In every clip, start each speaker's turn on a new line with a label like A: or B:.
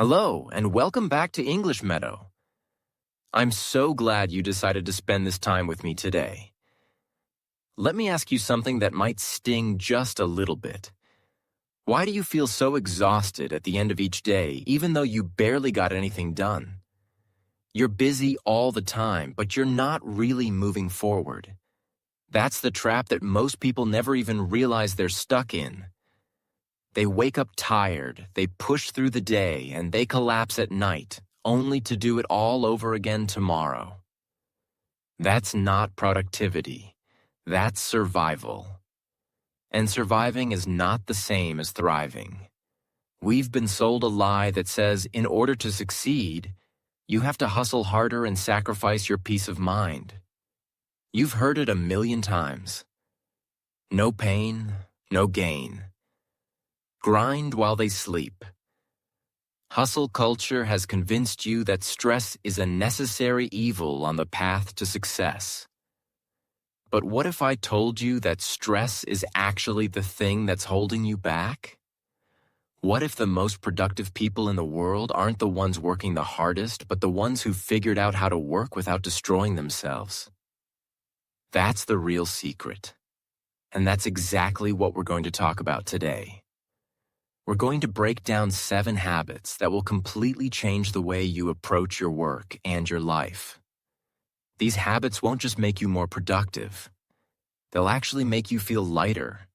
A: Hello, and welcome back to English Meadow. I'm so glad you decided to spend this time with me today. Let me ask you something that might sting just a little bit. Why do you feel so exhausted at the end of each day, even though you barely got anything done? You're busy all the time, but you're not really moving forward. That's the trap that most people never even realize they're stuck in. They wake up tired, they push through the day, and they collapse at night, only to do it all over again tomorrow. That's not productivity. That's survival. And surviving is not the same as thriving. We've been sold a lie that says in order to succeed, you have to hustle harder and sacrifice your peace of mind. You've heard it a million times. No pain, no gain. Grind while they sleep. Hustle culture has convinced you that stress is a necessary evil on the path to success. But what if I told you that stress is actually the thing that's holding you back? What if the most productive people in the world aren't the ones working the hardest, but the ones who figured out how to work without destroying themselves? That's the real secret. And that's exactly what we're going to talk about today. We're going to break down 7 habits that will completely change the way you approach your work and your life. These habits won't just make you more productive. They'll actually make you feel lighter.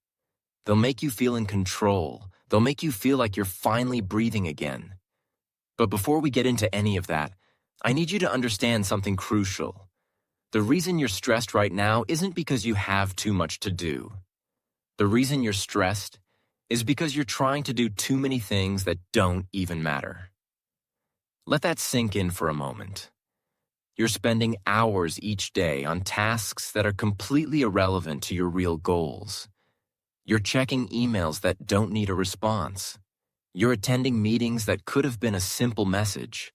A: They'll make you feel in control. They'll make you feel like you're finally breathing again. But before we get into any of that, I need you to understand something crucial. The reason you're stressed right now isn't because you have too much to do. The reason you're stressed is because you're trying to do too many things that don't even matter. Let that sink in for a moment. You're spending hours each day on tasks that are completely irrelevant to your real goals. You're checking emails that don't need a response. You're attending meetings that could have been a simple message.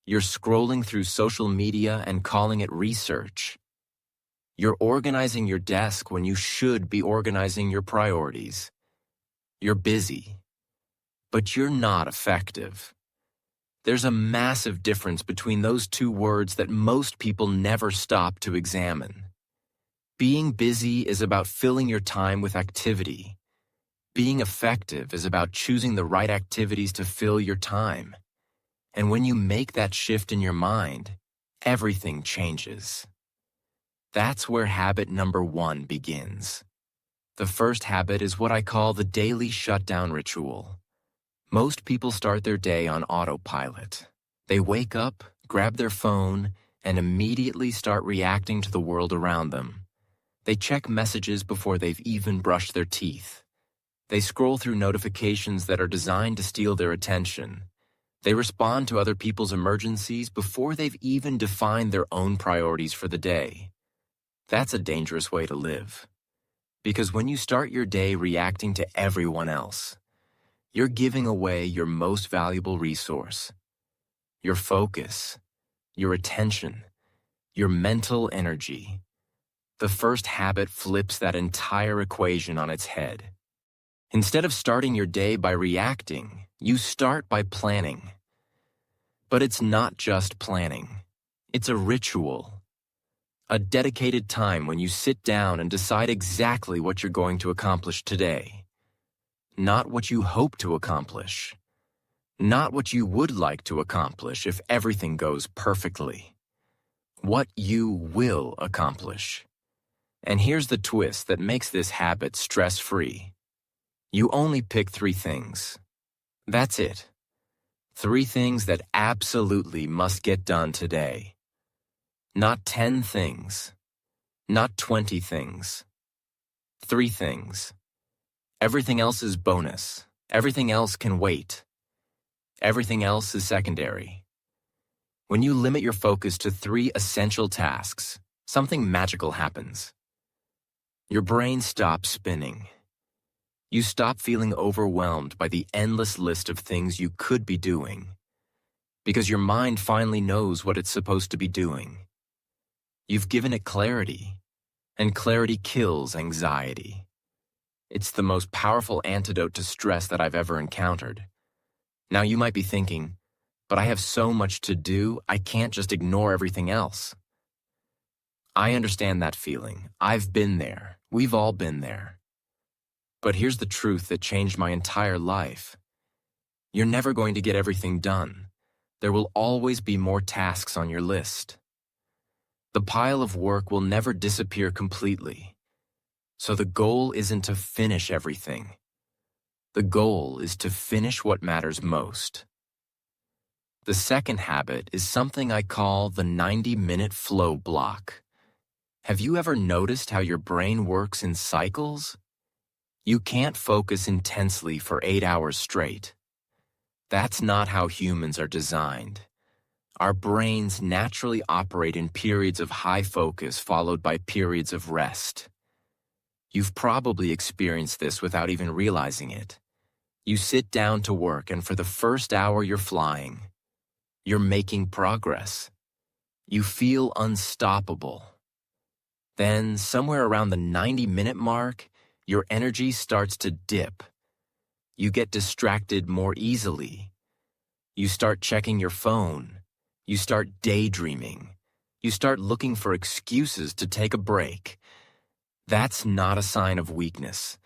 A: You're scrolling through social media and calling it research. You're organizing your desk when you should be organizing your priorities. You're busy, but you're not effective. There's a massive difference between those two words that most people never stop to examine. Being busy is about filling your time with activity. Being effective is about choosing the right activities to fill your time. And when you make that shift in your mind, everything changes. That's where habit number 1 begins. The first habit is what I call the daily shutdown ritual. Most people start their day on autopilot. They wake up, grab their phone, and immediately start reacting to the world around them. They check messages before they've even brushed their teeth. They scroll through notifications that are designed to steal their attention. They respond to other people's emergencies before they've even defined their own priorities for the day. That's a dangerous way to live. Because when you start your day reacting to everyone else, you're giving away your most valuable resource, your focus, your attention, your mental energy. The first habit flips that entire equation on its head. Instead of starting your day by reacting, you start by planning. But it's not just planning. It's a ritual. A dedicated time when you sit down and decide exactly what you're going to accomplish today. Not what you hope to accomplish. Not what you would like to accomplish if everything goes perfectly. What you will accomplish. And here's the twist that makes this habit stress-free. You only pick 3 things. That's it. 3 things that absolutely must get done today. Not 10 things. Not 20 things. 3 things. Everything else is bonus. Everything else can wait. Everything else is secondary. When you limit your focus to 3 essential tasks, something magical happens. Your brain stops spinning. You stop feeling overwhelmed by the endless list of things you could be doing, because your mind finally knows what it's supposed to be doing. You've given it clarity, and clarity kills anxiety. It's the most powerful antidote to stress that I've ever encountered. Now you might be thinking, but I have so much to do, I can't just ignore everything else. I understand that feeling. I've been there. We've all been there. But here's the truth that changed my entire life. You're never going to get everything done. There will always be more tasks on your list. The pile of work will never disappear completely. So the goal isn't to finish everything. The goal is to finish what matters most. The second habit is something I call the 90-minute flow block. Have you ever noticed how your brain works in cycles? You can't focus intensely for 8 hours straight. That's not how humans are designed. Our brains naturally operate in periods of high focus followed by periods of rest. You've probably experienced this without even realizing it. You sit down to work and for the first hour you're flying. You're making progress. You feel unstoppable. Then, somewhere around the 90-minute mark, your energy starts to dip. You get distracted more easily. You start checking your phone. You start daydreaming. You start looking for excuses to take a break. That's not a sign of weakness.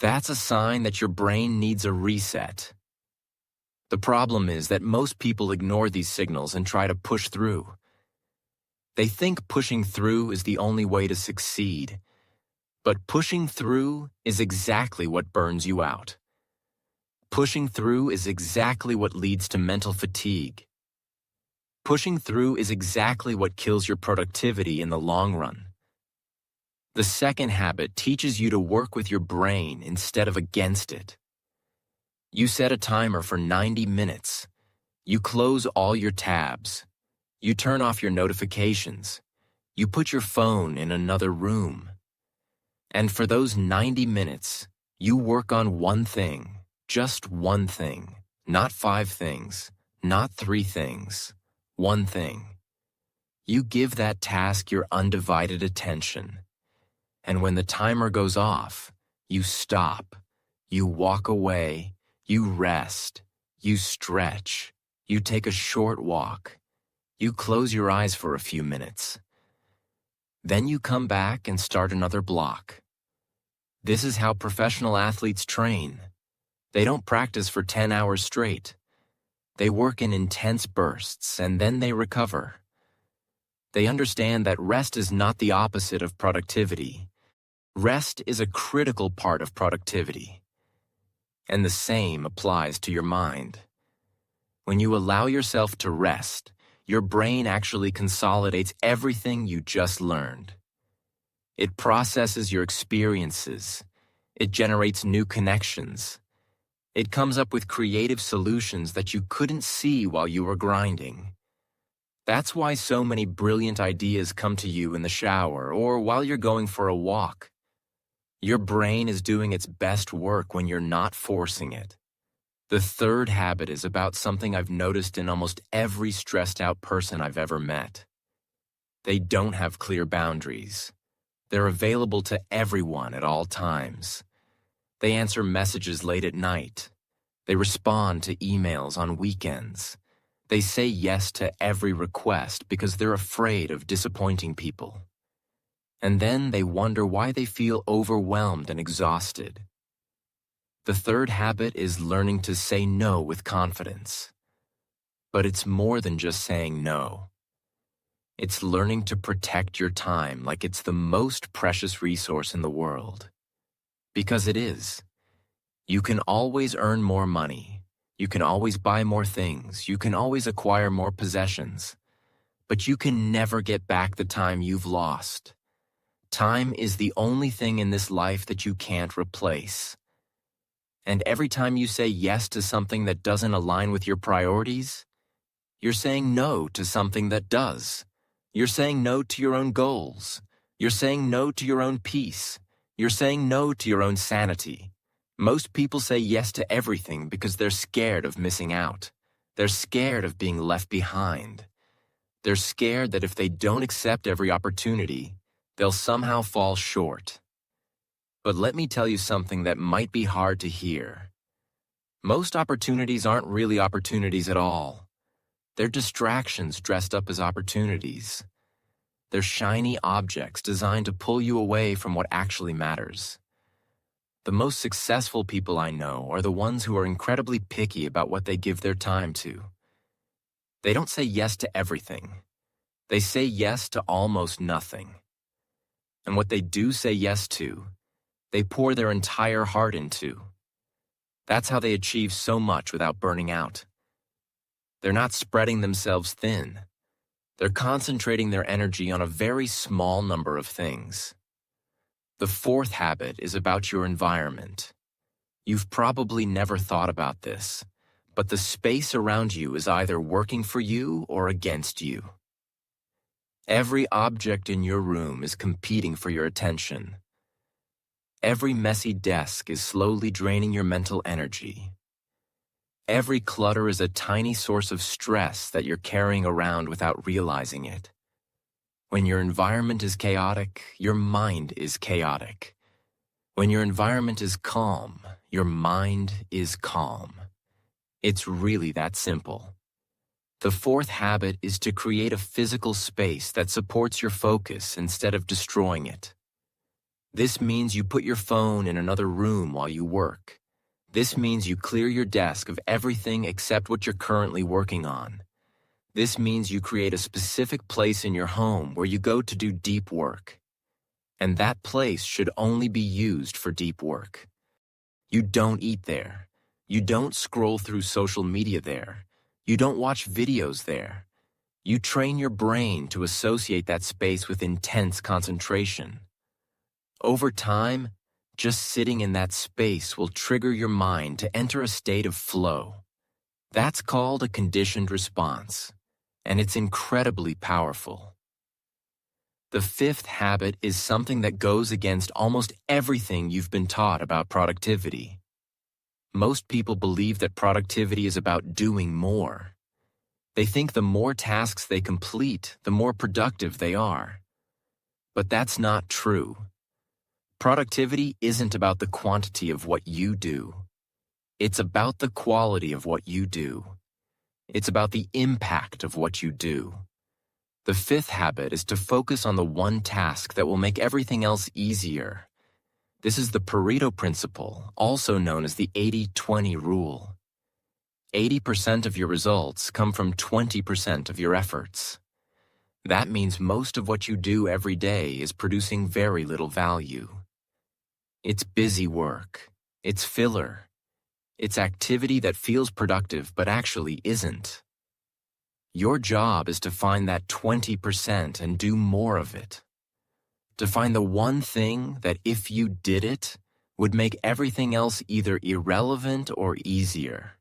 A: That's a sign that your brain needs a reset. The problem is that most people ignore these signals and try to push through. They think pushing through is the only way to succeed. But pushing through is exactly what burns you out. Pushing through is exactly what leads to mental fatigue. Pushing through is exactly what kills your productivity in the long run. The second habit teaches you to work with your brain instead of against it. You set a timer for 90 minutes. You close all your tabs. You turn off your notifications. You put your phone in another room. And for those 90 minutes, you work on one thing, just one thing, not 5 things, not 3 things, one thing. You give that task your undivided attention. And when the timer goes off, you stop, you walk away, you rest, you stretch, you take a short walk, you close your eyes for a few minutes. Then you come back and start another block. This is how professional athletes train. They don't practice for 10 hours straight. They work in intense bursts and then they recover. They understand that rest is not the opposite of productivity. Rest is a critical part of productivity. And the same applies to your mind. When you allow yourself to rest, your brain actually consolidates everything you just learned. It processes your experiences. It generates new connections. It comes up with creative solutions that you couldn't see while you were grinding. That's why so many brilliant ideas come to you in the shower or while you're going for a walk. Your brain is doing its best work when you're not forcing it. The third habit is about something I've noticed in almost every stressed out person I've ever met. They don't have clear boundaries. They're available to everyone at all times. They answer messages late at night. They respond to emails on weekends. They say yes to every request because they're afraid of disappointing people. And then they wonder why they feel overwhelmed and exhausted. The third habit is learning to say no with confidence. But it's more than just saying no. It's learning to protect your time like it's the most precious resource in the world. Because it is. You can always earn more money. You can always buy more things. You can always acquire more possessions. But you can never get back the time you've lost. Time is the only thing in this life that you can't replace. And every time you say yes to something that doesn't align with your priorities, you're saying no to something that does. You're saying no to your own goals. You're saying no to your own peace. You're saying no to your own sanity. Most people say yes to everything because they're scared of missing out. They're scared of being left behind. They're scared that if they don't accept every opportunity, they'll somehow fall short. But let me tell you something that might be hard to hear. Most opportunities aren't really opportunities at all. They're distractions dressed up as opportunities. They're shiny objects designed to pull you away from what actually matters. The most successful people I know are the ones who are incredibly picky about what they give their time to. They don't say yes to everything. They say yes to almost nothing. And what they do say yes to, they pour their entire heart into. That's how they achieve so much without burning out. They're not spreading themselves thin. They're concentrating their energy on a very small number of things. The fourth habit is about your environment. You've probably never thought about this, but the space around you is either working for you or against you. Every object in your room is competing for your attention. Every messy desk is slowly draining your mental energy. Every clutter is a tiny source of stress that you're carrying around without realizing it. When your environment is chaotic, your mind is chaotic. When your environment is calm, your mind is calm. It's really that simple. The fourth habit is to create a physical space that supports your focus instead of destroying it. This means you put your phone in another room while you work. This means you clear your desk of everything except what you're currently working on. This means you create a specific place in your home where you go to do deep work. And that place should only be used for deep work. You don't eat there. You don't scroll through social media there. You don't watch videos there. You train your brain to associate that space with intense concentration. Over time, just sitting in that space will trigger your mind to enter a state of flow. That's called a conditioned response, and it's incredibly powerful. The fifth habit is something that goes against almost everything you've been taught about productivity. Most people believe that productivity is about doing more. They think the more tasks they complete, the more productive they are. But that's not true. Productivity isn't about the quantity of what you do. It's about the quality of what you do. It's about the impact of what you do. The fifth habit is to focus on the one task that will make everything else easier. This is the Pareto principle, also known as the 80-20 rule. 80% of your results come from 20% of your efforts. That means most of what you do every day is producing very little value. It's busy work. It's filler. It's activity that feels productive but actually isn't. Your job is to find that 20% and do more of it. To find the one thing that, if you did it, would make everything else either irrelevant or easier.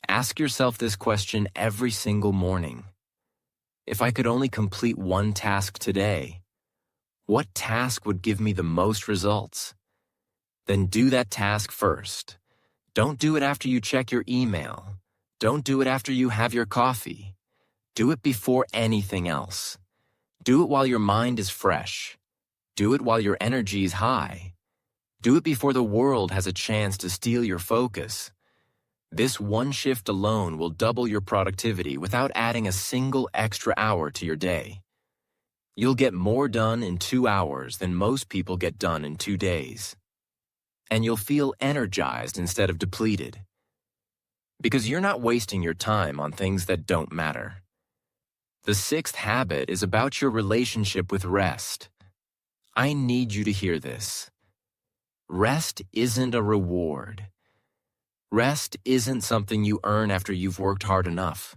A: Ask yourself this question every single morning. If I could only complete one task today, what task would give me the most results? Then do that task first. Don't do it after you check your email. Don't do it after you have your coffee. Do it before anything else. Do it while your mind is fresh. Do it while your energy is high. Do it before the world has a chance to steal your focus. This one shift alone will double your productivity without adding a single extra hour to your day. You'll get more done in 2 hours than most people get done in 2 days. And you'll feel energized instead of depleted. Because you're not wasting your time on things that don't matter. The sixth habit is about your relationship with rest. I need you to hear this. Rest isn't a reward. Rest isn't something you earn after you've worked hard enough.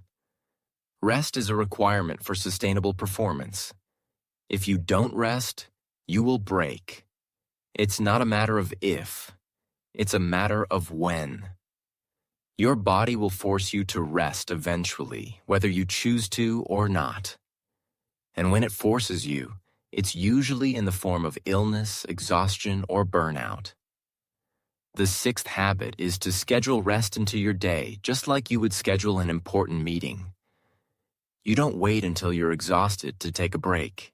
A: Rest is a requirement for sustainable performance. If you don't rest, you will break. It's not a matter of if. It's a matter of when. Your body will force you to rest eventually, whether you choose to or not. And when it forces you, it's usually in the form of illness, exhaustion, or burnout. The sixth habit is to schedule rest into your day just like you would schedule an important meeting. You don't wait until you're exhausted to take a break.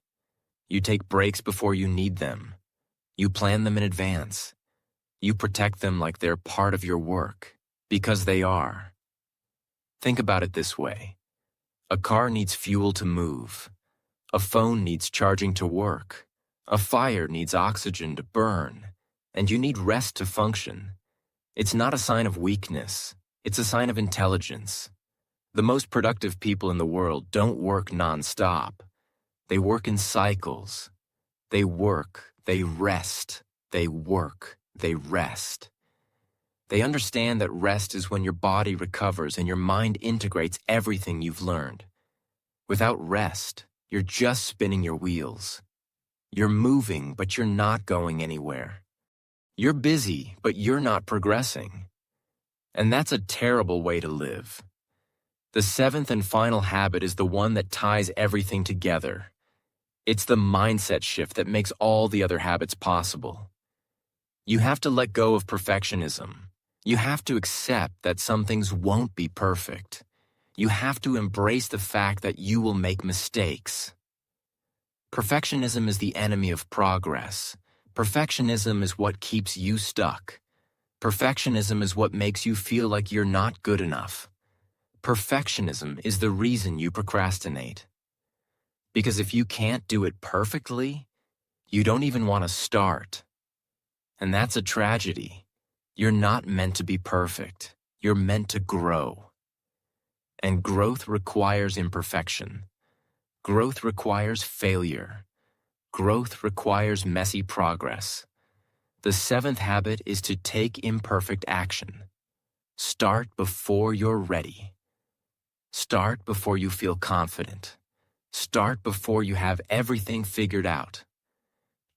A: You take breaks before you need them. You plan them in advance. You protect them like they're part of your work. Because they are. Think about it this way. A car needs fuel to move. A phone needs charging to work. A fire needs oxygen to burn. And you need rest to function. It's not a sign of weakness. It's a sign of intelligence. The most productive people in the world don't work non-stop. They work in cycles. They work, they rest. They work, they rest. They understand that rest is when your body recovers and your mind integrates everything you've learned. Without rest, you're just spinning your wheels. You're moving, but you're not going anywhere. You're busy, but you're not progressing. And that's a terrible way to live. The seventh and final habit is the one that ties everything together. It's the mindset shift that makes all the other habits possible. You have to let go of perfectionism. You have to accept that some things won't be perfect. You have to embrace the fact that you will make mistakes. Perfectionism is the enemy of progress. Perfectionism is what keeps you stuck. Perfectionism is what makes you feel like you're not good enough. Perfectionism is the reason you procrastinate. Because if you can't do it perfectly, you don't even want to start. And that's a tragedy. You're not meant to be perfect. You're meant to grow. And growth requires imperfection. Growth requires failure. Growth requires messy progress. The seventh habit is to take imperfect action. Start before you're ready. Start before you feel confident. Start before you have everything figured out.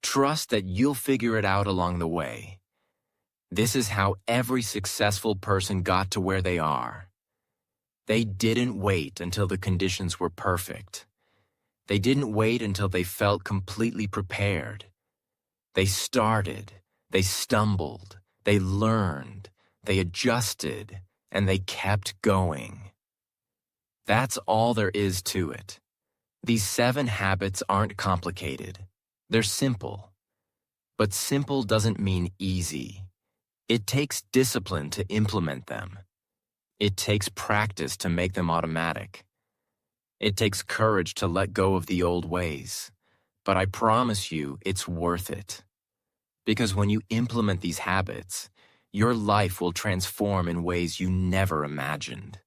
A: Trust that you'll figure it out along the way. This is how every successful person got to where they are. They didn't wait until the conditions were perfect. They didn't wait until they felt completely prepared. They started, they stumbled, they learned, they adjusted, and they kept going. That's all there is to it. These 7 habits aren't complicated. They're simple. But simple doesn't mean easy. It takes discipline to implement them. It takes practice to make them automatic. It takes courage to let go of the old ways. But I promise you, it's worth it. Because when you implement these habits, your life will transform in ways you never imagined.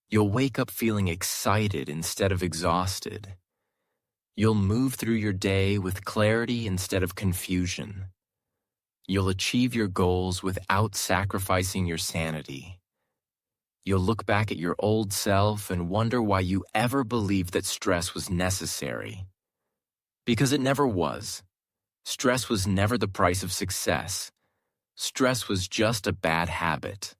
A: You'll wake up feeling excited instead of exhausted. You'll move through your day with clarity instead of confusion. You'll achieve your goals without sacrificing your sanity. You'll look back at your old self and wonder why you ever believed that stress was necessary. Because it never was. Stress was never the price of success. Stress was just a bad habit.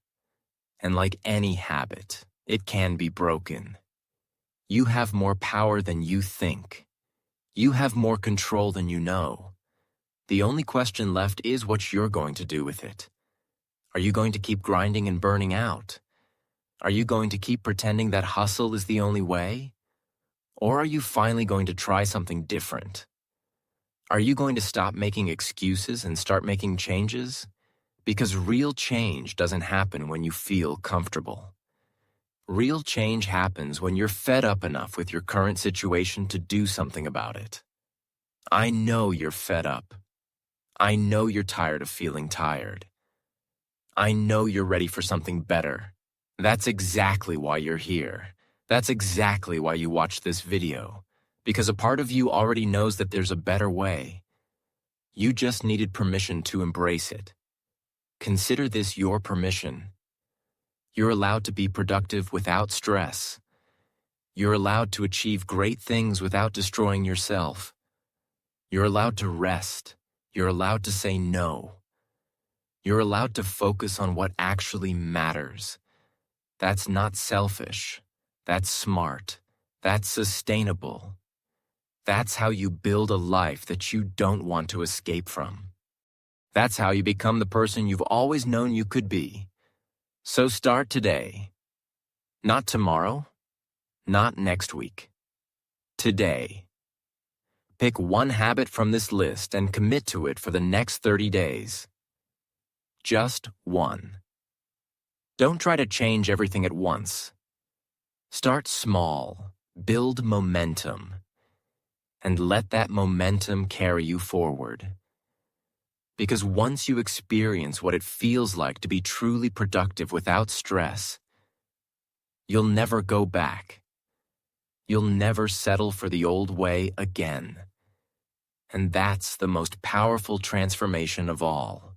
A: And like any habit, it can be broken. You have more power than you think. You have more control than you know. The only question left is what you're going to do with it. Are you going to keep grinding and burning out? Are you going to keep pretending that hustle is the only way? Or are you finally going to try something different? Are you going to stop making excuses and start making changes? Because real change doesn't happen when you feel comfortable. Real change happens when you're fed up enough with your current situation to do something about it. I know you're fed up. I know you're tired of feeling tired. I know you're ready for something better. That's exactly why you're here. That's exactly why you watched this video. Because a part of you already knows that there's a better way. You just needed permission to embrace it. Consider this your permission. You're allowed to be productive without stress. You're allowed to achieve great things without destroying yourself. You're allowed to rest. You're allowed to say no. You're allowed to focus on what actually matters. That's not selfish. That's smart. That's sustainable. That's how you build a life that you don't want to escape from. That's how you become the person you've always known you could be. So start today. Not tomorrow. Not next week. Today. Pick one habit from this list and commit to it for the next 30 days. Just one. Don't try to change everything at once. Start small, build momentum, and let that momentum carry you forward. Because once you experience what it feels like to be truly productive without stress, you'll never go back. You'll never settle for the old way again. And that's the most powerful transformation of all.